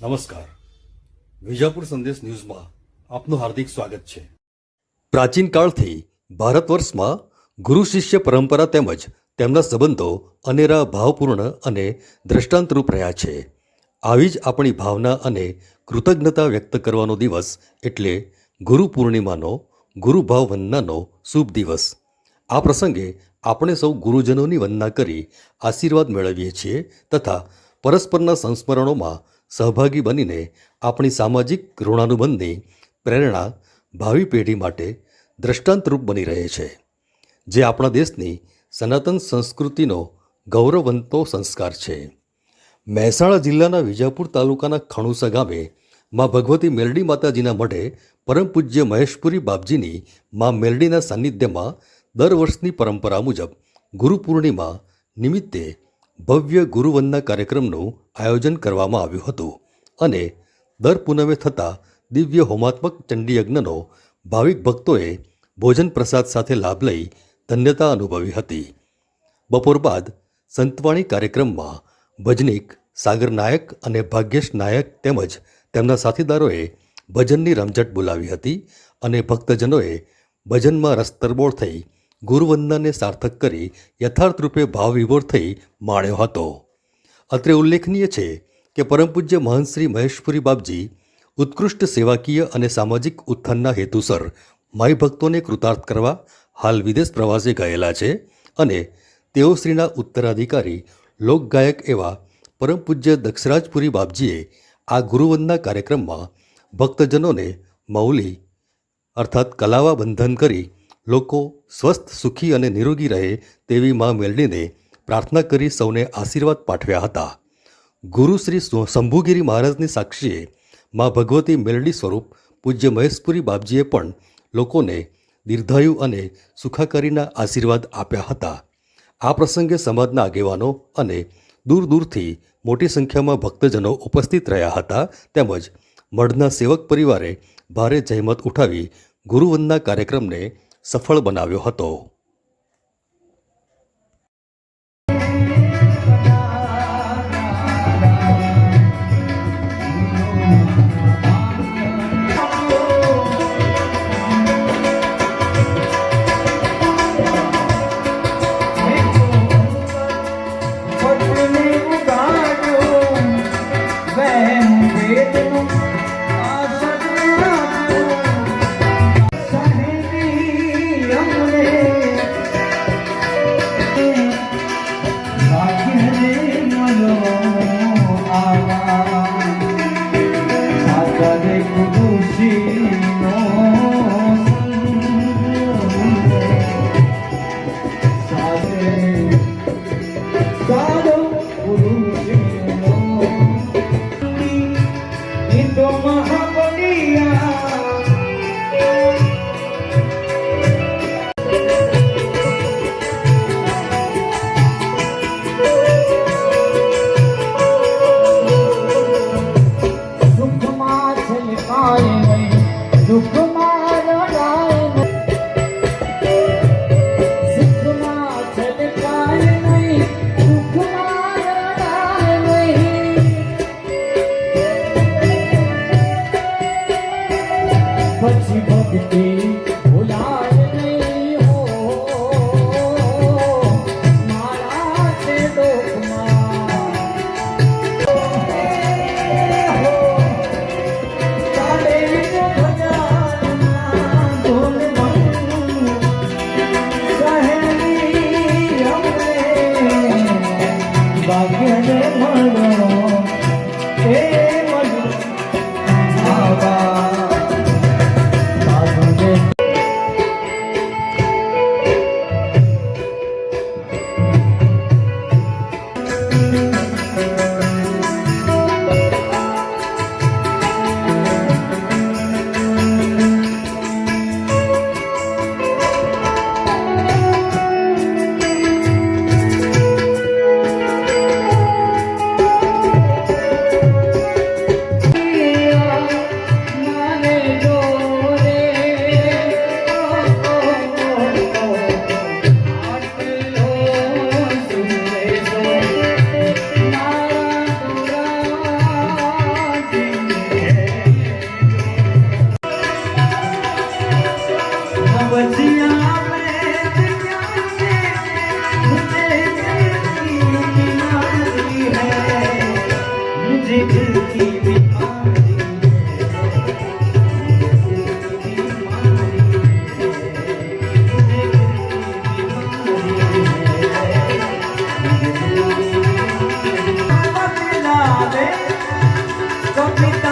નમસ્કાર. વિજાપુર સંદેશ ન્યૂઝમાં આપનું હાર્દિક સ્વાગત છે. પ્રાચીન કાળથી ભારત વર્ષમાં ગુરુ શિષ્ય પરંપરા તેમજ તેમના સંબંધો અનેરા ભાવપૂર્ણ અને દ્રષ્ટાંતરૂપ રહ્યા છે. આવી જ આપણી ભાવના અને કૃતજ્ઞતા વ્યક્ત કરવાનો દિવસ એટલે ગુરુ પૂર્ણિમાનો ગુરુભાવ વંદનાનો શુભ દિવસ. આ પ્રસંગે આપણે સૌ ગુરુજનોની વંદના કરી આશીર્વાદ મેળવીએ છીએ તથા પરસ્પરના સંસ્મરણોમાં સહભાગી બનીને આપણી સામાજિક ઋણાનુબંધની પ્રેરણા ભાવિ પેઢી માટે દ્રષ્ટાંતરૂપ બની રહે છે, જે આપણા દેશની સનાતન સંસ્કૃતિનો ગૌરવવંતો સંસ્કાર છે. મહેસાણા જિલ્લાના વિજાપુર તાલુકાના ખણુસા ગામે મા ભગવતી મેલડી માતાજીના મઢે પરમ પૂજ્ય મહેશપુરી બાપજીની મા મેલડીના સાનિધ્યમાં દર વર્ષની પરંપરા મુજબ ગુરુ પૂર્ણિમા નિમિત્તે ભવ્ય ગુરુવંદના કાર્યક્રમનું આયોજન કરવામાં આવ્યું હતું અને દર પૂનમે થતા દિવ્ય હોમાત્મક ચંડીયજ્ઞનો ભાવિક ભક્તોએ ભોજન પ્રસાદ સાથે લાભ લઈ ધન્યતા અનુભવી હતી. બપોર બાદ સંતવાણી કાર્યક્રમમાં ભજનીક સાગર નાયક અને ભાગ્યેશ નાયક તેમજ તેમના સાથીદારોએ ભજનની રમઝટ બોલાવી હતી અને ભક્તજનોએ ભજનમાં રસ તરબોળ થઈ ગુરુવંદનાને સાર્થક કરી યથાર્થ રૂપે ભાવ વિભોર થઈ માણ્યો હતો. અત્રે ઉલ્લેખનીય છે કે પરમ પૂજ્ય મહંત શ્રી મહેશપુરી બાપજી ઉત્કૃષ્ટ સેવાકીય અને સામાજિક ઉત્થાનના હેતુસર માઈ ભક્તોને કૃતાર્થ કરવા હાલ વિદેશ પ્રવાસે ગયેલા છે અને તેઓ શ્રીના ઉત્તરાધિકારી લોકગાયક એવા પરમ પૂજ્ય દક્ષરાજપુરી બાપજીએ આ ગુરુવંદના કાર્યક્રમમાં ભક્તજનોને મૌલી અર્થાત કલાવા બંધન કરી લોકો સ્વસ્થ સુખી અને નિરોગી રહે તેવી મા મેલડીને પ્રાર્થના કરી સૌને આશીર્વાદ પાઠવ્યા હતા. ગુરુ શ્રી શંભુગીરી મહારાજની સાક્ષીએ મા ભગવતી મેલડી સ્વરૂપ પૂજ્ય મહેશપુરી બાપજીએ પણ લોકોને દીર્ઘાયુ અને સુખાકારીના આશીર્વાદ આપ્યા હતા. આ પ્રસંગે સમાજના આગેવાનો અને દૂર દૂરથી મોટી સંખ્યામાં ભક્તજનો ઉપસ્થિત રહ્યા હતા તેમજ મઢના સેવક પરિવારે ભારે જહેમત ઉઠાવી ગુરુવંદના કાર્યક્રમને સફળ બનાવ્યો હતો. પિતા